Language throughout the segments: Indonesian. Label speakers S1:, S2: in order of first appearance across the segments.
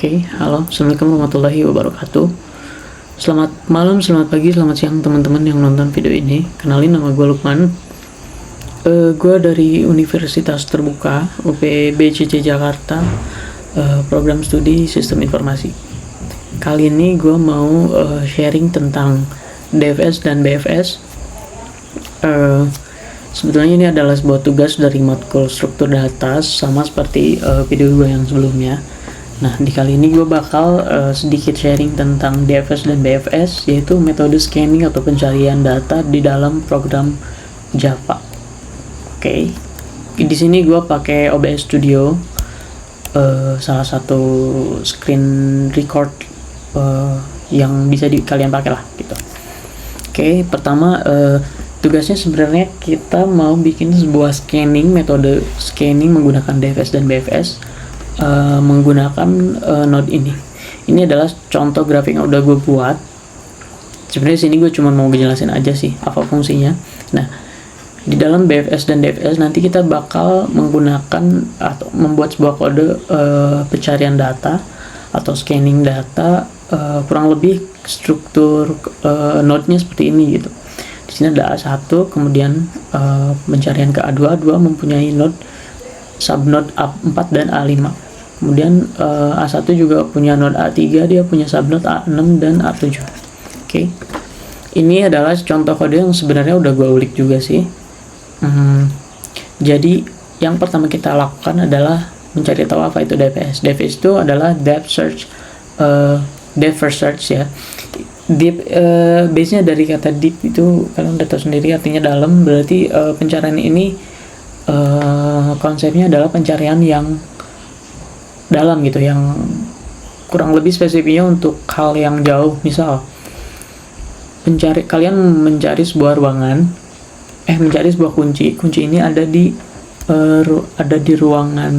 S1: Halo, Assalamualaikum warahmatullahi wabarakatuh. Selamat malam, selamat pagi, selamat siang teman-teman yang nonton video ini. Kenalin, nama gue Lukman. Gue dari Universitas Terbuka UPBCC Jakarta, program studi Sistem Informasi. Kali ini gue mau sharing tentang DFS dan BFS. Sebetulnya ini adalah sebuah tugas dari matkul struktur data, sama seperti video gue yang sebelumnya. Nah, di kali ini gue bakal sedikit sharing tentang DFS dan BFS, yaitu metode scanning atau pencarian data di dalam program Java. Di sini gue pakai OBS Studio, salah satu screen record yang bisa kalian pakai lah gitu. Pertama tugasnya sebenarnya kita mau bikin sebuah scanning, metode scanning menggunakan DFS dan BFS. Menggunakan node ini. Ini adalah contoh grafik yang udah gue buat. Sebenarnya sini gue cuma mau ngejelasin aja sih apa fungsinya. Nah, di dalam BFS dan DFS nanti kita bakal menggunakan atau membuat sebuah kode pencarian data atau scanning data, kurang lebih struktur node-nya seperti ini gitu. Di sini ada A1, kemudian pencarian ke A2 mempunyai node subnode A4 dan A5. Kemudian A1 juga punya node A3, dia punya subnode A6 dan A7. Ini adalah contoh kode yang sebenarnya udah gue ulik juga sih. Jadi yang pertama kita lakukan adalah mencari tahu apa itu DFS. DFS itu adalah depth first search ya. Deep, base-nya dari kata deep itu kalian udah tahu sendiri artinya dalam, berarti pencarian ini konsepnya adalah pencarian yang dalam gitu, yang kurang lebih spesifiknya untuk hal yang jauh. Misal kalian mencari sebuah ruangan, mencari sebuah kunci ini ada di ruangan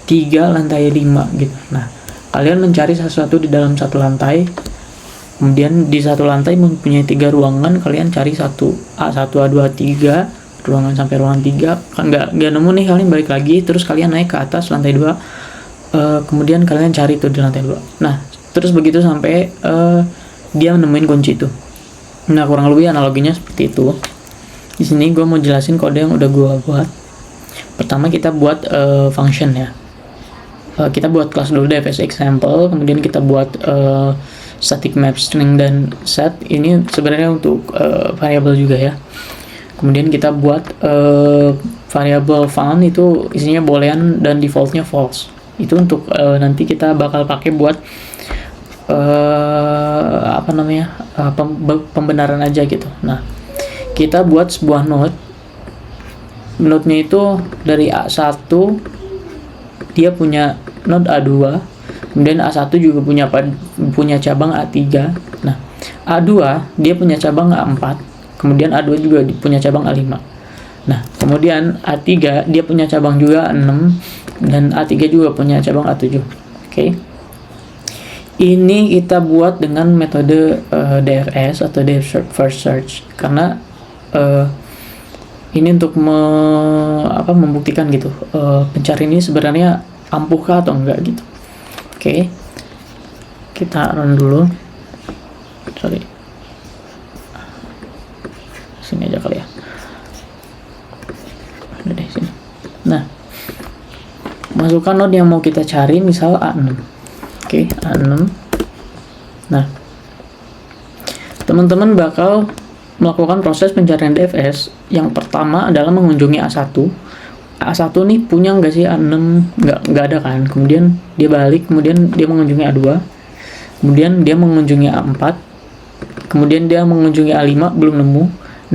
S1: 3 lantai 5 gitu. Nah, kalian mencari sesuatu di dalam satu lantai, kemudian di satu lantai mempunyai 3 ruangan, kalian cari A1, A2, A3, ruangan sampai ruangan 3, kan nggak nemu nih, kalian balik lagi, terus kalian naik ke atas lantai 2, kemudian kalian cari itu di lantai 2. Nah, terus begitu sampai dia nemuin kunci itu. Nah, kurang lebih analoginya seperti itu. Di sini gue mau jelasin kode yang udah gue buat. Pertama kita buat function ya. Kita buat kelas dulu DFS example, kemudian kita buat static map string dan set. Ini sebenarnya untuk variable juga ya. Kemudian kita buat variable found, itu isinya boolean dan defaultnya false. Itu untuk nanti kita bakal pakai buat pembenaran aja gitu. Nah, kita buat sebuah node-nya itu dari A1 dia punya node A2, kemudian A1 juga punya cabang A3. Nah, A2 dia punya cabang A4, kemudian A2 juga punya cabang A5. Nah, kemudian A3 dia punya cabang juga A6, dan A3 juga punya cabang A7. Ini kita buat dengan metode DFS atau depth first search, karena ini untuk membuktikan gitu pencarian ini sebenarnya ampuhkah atau enggak gitu. Kita run dulu. Sini aja kali ya. Ada deh sini. Nah, masukkan node yang mau kita cari, misal A6. A6. Nah, teman-teman bakal melakukan proses pencarian DFS. Yang pertama adalah mengunjungi A1. A1 nih punya nggak sih A6? Nggak ada kan. Kemudian dia balik, kemudian dia mengunjungi A2. Kemudian dia mengunjungi A4. Kemudian dia mengunjungi A5, belum nemu.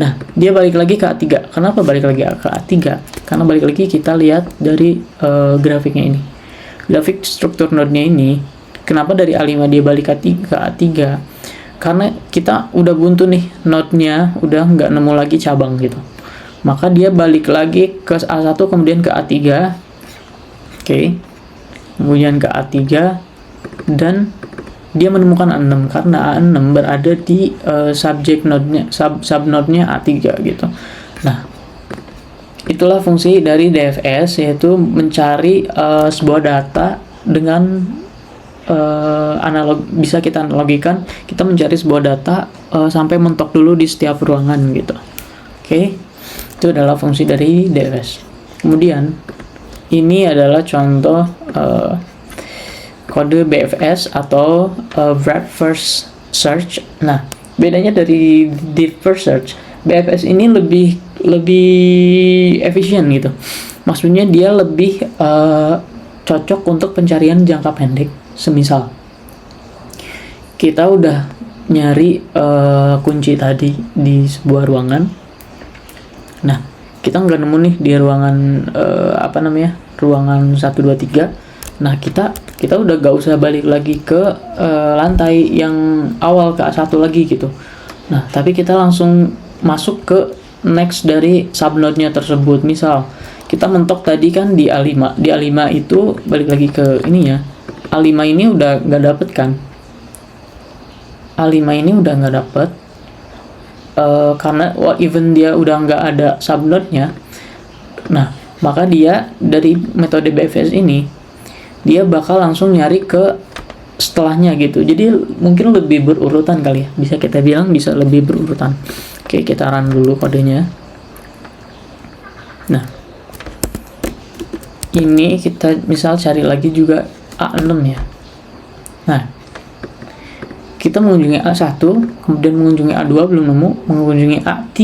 S1: Nah, dia balik lagi ke A3. Kenapa balik lagi ke A3? Karena balik lagi kita lihat dari grafiknya ini. Grafik struktur node-nya ini, kenapa dari A5 dia balik ke A3? Karena kita udah buntu nih, node-nya udah nggak nemu lagi cabang gitu. Maka dia balik lagi ke A1, kemudian ke A3. Kemudian ke A3, dan dia menemukan A6 karena A6 berada di subject node-nya, subnode-nya A3 gitu. Nah, itulah fungsi dari DFS, yaitu mencari sebuah data dengan bisa kita analogikan, kita mencari sebuah data sampai mentok dulu di setiap ruangan gitu. Oke, itu adalah fungsi dari DFS. Kemudian ini adalah contoh kode BFS atau Breadth First Search. Nah, bedanya dari Deep First Search, BFS ini lebih efisien gitu. Maksudnya dia lebih cocok untuk pencarian jangka pendek. Semisal kita udah nyari kunci tadi di sebuah ruangan. Nah, kita nggak nemu nih di ruangan ruangan 1, 2, 3. Nah, kita udah gak usah balik lagi ke lantai yang awal ke A1 lagi gitu. Nah, tapi kita langsung masuk ke next dari subnode-nya tersebut. Misal kita mentok tadi kan di A5. Di A5 itu balik lagi ke ininya. A5 ini udah nggak dapet kan? A5 ini udah nggak dapet karena even dia udah nggak ada subnode-nya. Nah, maka dia dari metode BFS ini dia bakal langsung nyari ke setelahnya gitu. Jadi mungkin lebih berurutan kali ya. Bisa kita bilang bisa lebih berurutan. Oke, kita run dulu kodenya. Nah, ini kita misal cari lagi juga A6 ya. Nah, kita mengunjungi A1, kemudian mengunjungi A2 belum nemu, mengunjungi A3,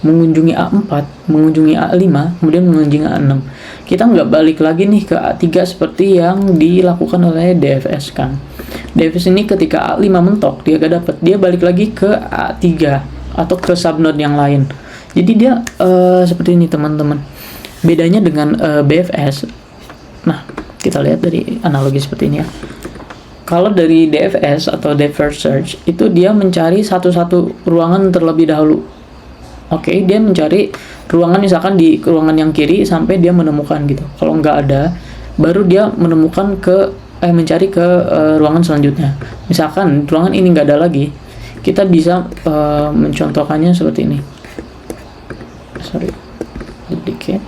S1: mengunjungi A4, mengunjungi A5, kemudian mengunjungi A6. Kita nggak balik lagi nih ke A3 seperti yang dilakukan oleh DFS kan. DFS ini ketika A5 mentok, dia gak dapet, dia balik lagi ke A3 atau ke subnode yang lain. Jadi dia seperti ini teman-teman. Bedanya dengan BFS, nah kita lihat dari analogi seperti ini ya. Kalau dari DFS atau Depth First Search itu dia mencari satu-satu ruangan terlebih dahulu. Oke, dia mencari ruangan misalkan di ruangan yang kiri sampai dia menemukan gitu. Kalau nggak ada, baru dia menemukan mencari ke ruangan selanjutnya. Misalkan ruangan ini nggak ada lagi, kita bisa mencontohkannya seperti ini. Duplicate.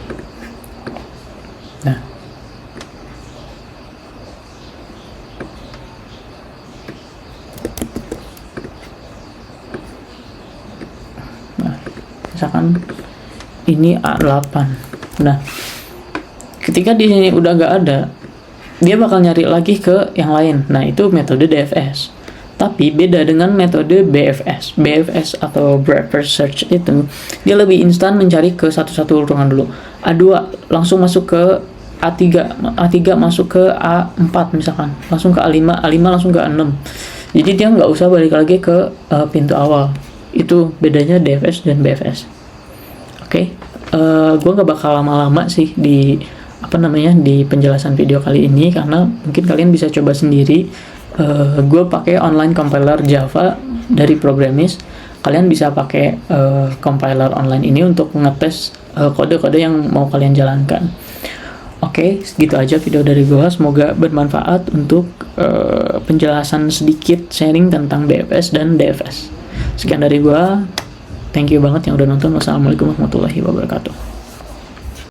S1: Nah, misalkan ini A8. Nah, ketika di sini udah nggak ada, dia bakal nyari lagi ke yang lain. Nah, itu metode DFS. Tapi beda dengan metode BFS. BFS atau Breadth First Search itu dia lebih instan mencari ke satu-satu ruangan dulu. A2 langsung masuk ke A3, A3 masuk ke A4 misalkan, langsung ke A5, A5 langsung ke A6. Jadi dia nggak usah balik lagi ke pintu awal. Itu bedanya DFS dan BFS. Oke, gue nggak bakal lama-lama sih di penjelasan video kali ini karena mungkin kalian bisa coba sendiri. Gue pakai online compiler Java dari Programmis. Kalian bisa pakai compiler online ini untuk ngetes kode-kode yang mau kalian jalankan. Oke, segitu aja video dari gue. Semoga bermanfaat untuk penjelasan sedikit sharing tentang BFS dan DFS. Sekian dari gue. Thank you banget yang udah nonton. Wassalamualaikum warahmatullahi wabarakatuh.